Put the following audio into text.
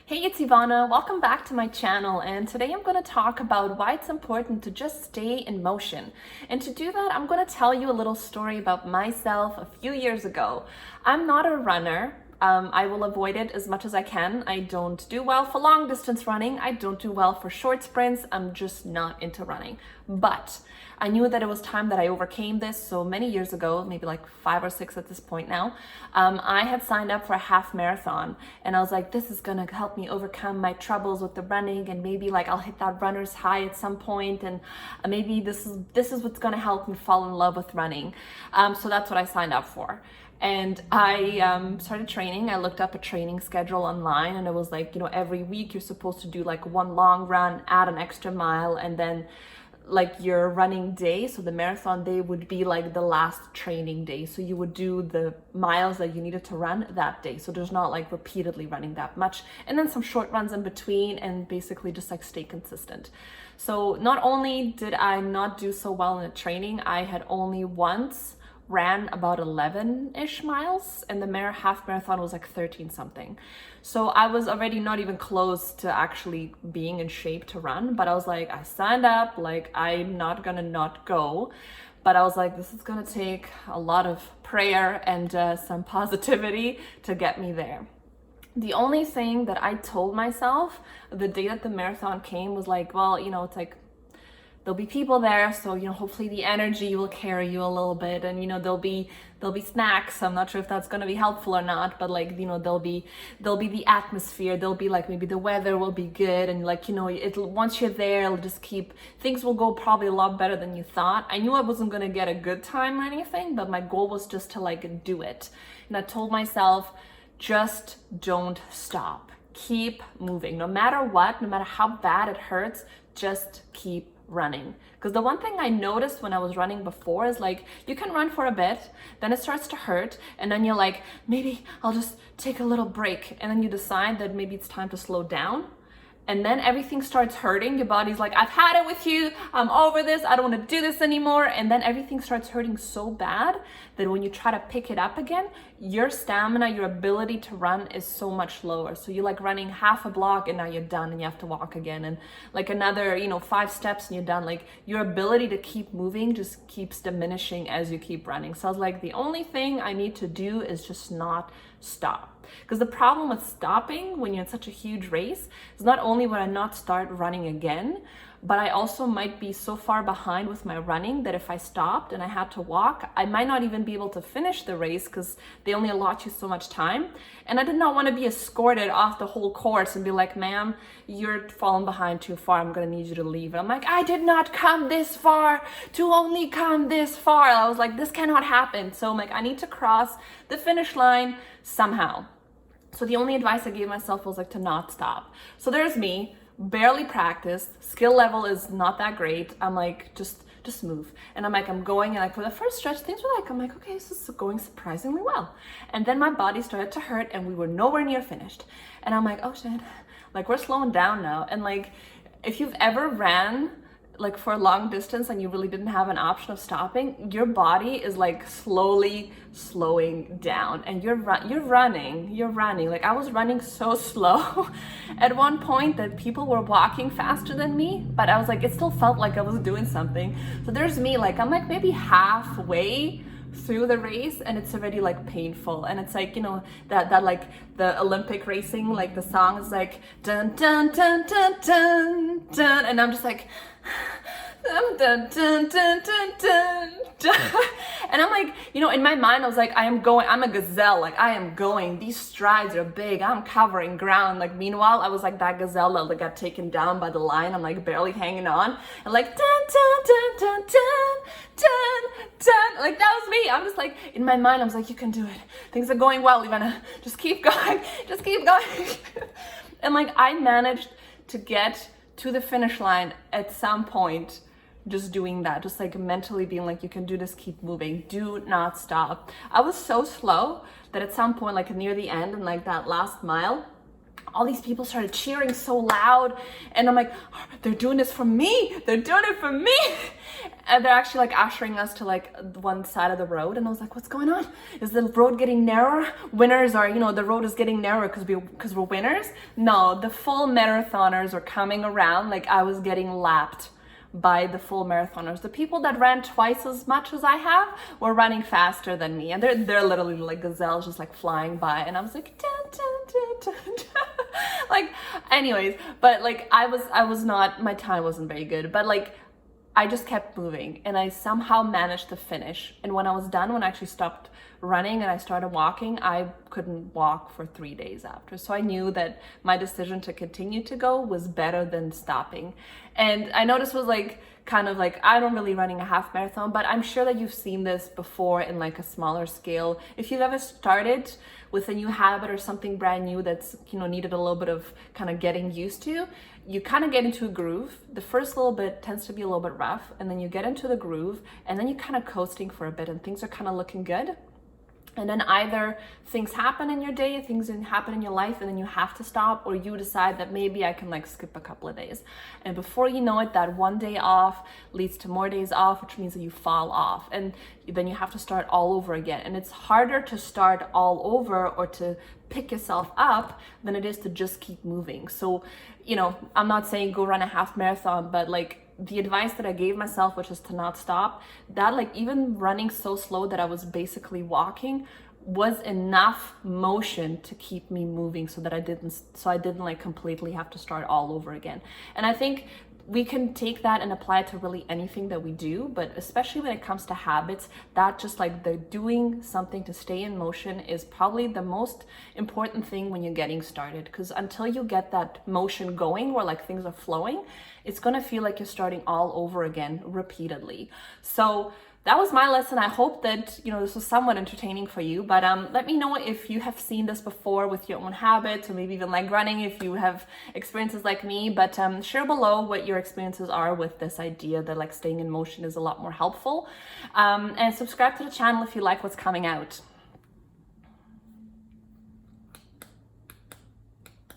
Hey, it's Ivana. Welcome back to my channel, and today I'm going to talk about why it's important to just stay in motion. And to do that, I'm going to tell you a little story about myself a few years ago. I'm not a runner. I will avoid it as much as I can. I don't do well for long distance running. I don't do well for short sprints. I'm just not into running. But I knew that it was time that I overcame this. So many years ago, maybe like 5 or 6 at this point now, I had signed up for a half marathon, and I was like, this is gonna help me overcome my troubles with the running, and maybe like I'll hit that runner's high at some point, and maybe this is what's gonna help me fall in love with running. So that's what I signed up for. And I started training. I looked up a training schedule online, and it was like, every week you're supposed to do like one long run, add an extra mile, and then like your running day, so the marathon day would be like the last training day. So you would do the miles that you needed to run that day. So there's not like repeatedly running that much. And then some short runs in between, and basically just like stay consistent. So not only did I not do so well in the training, I had only once ran about 11-ish miles, and the half marathon was like 13 something. So I was already not even close to actually being in shape to run, but I was like, I signed up, like I'm not gonna not go. But I was like, this is gonna take a lot of prayer and some positivity to get me there. The only thing that I told myself the day that the marathon came was like, well, it's like, there'll be people there, so hopefully the energy will carry you a little bit, and there'll be snacks. I'm not sure if that's going to be helpful or not, but like there'll be the atmosphere, there'll be like maybe the weather will be good, and like it'll, once you're there, it'll just keep, things will go probably a lot better than you thought. I knew I wasn't going to get a good time or anything, but my goal was just to like do it. And I told myself, just don't stop, keep moving, no matter what, no matter how bad it hurts, just keep running. Because the one thing I noticed when I was running before is like, you can run for a bit, then it starts to hurt, and then you're like, maybe I'll just take a little break, and then you decide that maybe it's time to slow down, and then everything starts hurting. Your body's like, I've had it with you, I'm over this, I don't want to do this anymore. And then everything starts hurting so bad that when you try to pick it up again, your stamina, your ability to run is so much lower. So you're like running half a block and now you're done, and you have to walk again, and like another 5 steps and you're done. Like your ability to keep moving just keeps diminishing as you keep running. So I was like, the only thing I need to do is just not stop. Because the problem with stopping when you're in such a huge race is not only would I not start running again, but I also might be so far behind with my running that if I stopped and I had to walk, I might not even be able to finish the race because they only allot you so much time. And I did not want to be escorted off the whole course and be like, ma'am, you're falling behind too far, I'm going to need you to leave. And I'm like, I did not come this far to only come this far. I was like, this cannot happen. So I'm like, I need to cross the finish line somehow. So the only advice I gave myself was like to not stop. So there's me, barely practiced, skill level is not that great. I'm like, just move. And I'm like, I'm going, and like for the first stretch, things were like, I'm like, okay, this is going surprisingly well. And then my body started to hurt, and we were nowhere near finished. And I'm like, oh shit, like we're slowing down now. And like, if you've ever ran like for a long distance and you really didn't have an option of stopping, your body is like slowly slowing down, and you're running. Like I was running so slow at one point that people were walking faster than me, but I was like, it still felt like I was doing something. So there's me, like I'm like maybe halfway through the race, and it's already like painful, and it's like that like the Olympic racing, like the song is like dun dun dun dun dun dun, and I'm just like dun dun dun dun dun dun dun. And I'm like, in my mind I was like, I'm a gazelle, like I am going, these strides are big, I'm covering ground. Like meanwhile I was like that gazelle that like got taken down by the line, I'm like barely hanging on, and like dun dun dun dun dun dun dun, like that was me. I'm just like, in my mind I was like, you can do it, things are going well, Ivana, just keep going, just keep going. And like I managed to get to the finish line at some point, just doing that, just like mentally being like, you can do this, keep moving, do not stop. I was so slow that at some point, like near the end and like that last mile, all these people started cheering so loud, and I'm like, they're doing this for me, they're doing it for me. And they're actually like ushering us to like one side of the road, and I was like, what's going on? Is the road getting narrower? Winners are, the road is getting narrower because we're winners? No, the full marathoners are coming around. Like, I was getting lapped by the full marathoners. The people that ran twice as much as I have were running faster than me, and they're literally like gazelles just like flying by, and I was like dun, dun, dun, dun, dun. Like, anyways, but like I was not, my time wasn't very good, but like I just kept moving, and I somehow managed to finish. And when I was done, when I actually stopped running and I started walking, I couldn't walk for 3 days after. So I knew that my decision to continue to go was better than stopping. And I know this was like kind of like, I don't really running a half marathon, but I'm sure that you've seen this before in like a smaller scale. If you've ever started with a new habit or something brand new that's, needed a little bit of kind of getting used to, you kind of get into a groove. The first little bit tends to be a little bit rough, and then you get into the groove, and then you're kind of coasting for a bit, and things are kind of looking good. And then either things happen in your day, things happen in your life, and then you have to stop, or you decide that maybe I can like skip a couple of days. And before you know it, that one day off leads to more days off, which means that you fall off. And then you have to start all over again. And it's harder to start all over or to pick yourself up than it is to just keep moving. So, I'm not saying go run a half marathon, but like, the advice that I gave myself, which is to not stop, that like even running so slow that I was basically walking was enough motion to keep me moving so I didn't like completely have to start all over again. And I think we can take that and apply it to really anything that we do, but especially when it comes to habits, that just like the doing something to stay in motion is probably the most important thing when you're getting started. Because until you get that motion going, where like things are flowing, it's gonna feel like you're starting all over again repeatedly. So that was my lesson. I hope that, this was somewhat entertaining for you, but let me know if you have seen this before with your own habits, or maybe even like running, if you have experiences like me. But share below what your experiences are with this idea that like staying in motion is a lot more helpful. And subscribe to the channel if you like what's coming out.